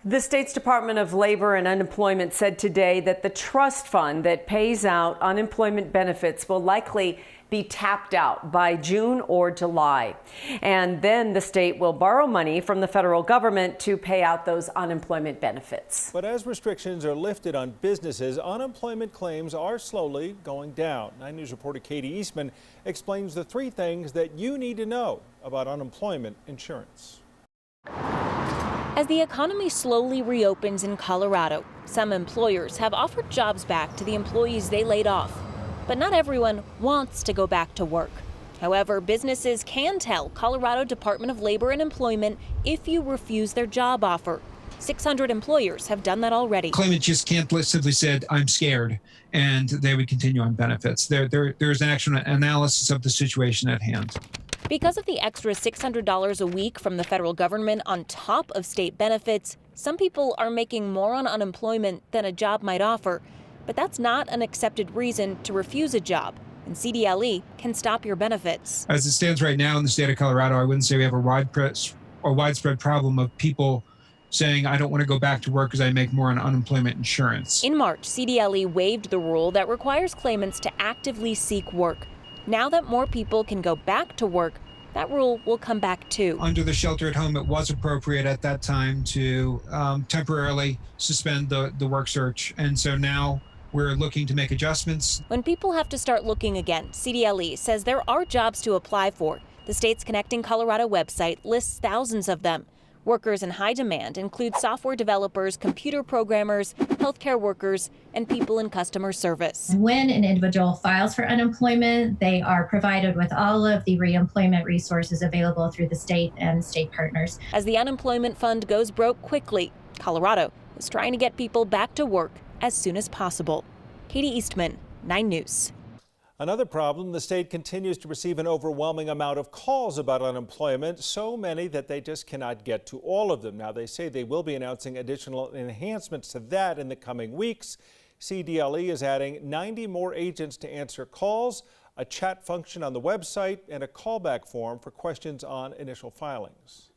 The state's Department of Labor and Unemployment said today that the trust fund that pays out unemployment benefits will likely be tapped out by June or July. And then the state will borrow money from the federal government to pay out those unemployment benefits. But as restrictions are lifted on businesses, unemployment claims are slowly going down. 9 News reporter Katie Eastman explains the 3 things that you need to know about unemployment insurance. As the economy slowly reopens in Colorado, some employers have offered jobs back to the employees they laid off. But not everyone wants to go back to work. However, businesses can tell Colorado Department of Labor and Employment if you refuse their job offer. 600 employers have done that already. Claimant just can't simply said, I'm scared, and they would continue on benefits. There's an actual analysis of the situation at hand. Because of the extra $600 a week from the federal government on top of state benefits, some people are making more on unemployment than a job might offer. But that's not an accepted reason to refuse a job, and CDLE can stop your benefits. As it stands right now in the state of Colorado, I wouldn't say we have a widespread problem of people saying, I don't want to go back to work because I make more on unemployment insurance. In March, CDLE waived the rule that requires claimants to actively seek work. Now that more people can go back to work, that rule will come back too. Under the shelter at home, it was appropriate at that time to temporarily suspend the work search. And so now we're looking to make adjustments. When people have to start looking again, CDLE says there are jobs to apply for. The state's Connecting Colorado website lists thousands of them. Workers in high demand include software developers, computer programmers, healthcare workers, and people in customer service. When an individual files for unemployment, they are provided with all of the reemployment resources available through the state and state partners. As the unemployment fund goes broke quickly, Colorado is trying to get people back to work as soon as possible. Katie Eastman, 9 News. Another problem, the state continues to receive an overwhelming amount of calls about unemployment, so many that they just cannot get to all of them. Now, they say they will be announcing additional enhancements to that in the coming weeks. CDLE is adding 90 more agents to answer calls, a chat function on the website, and a callback form for questions on initial filings.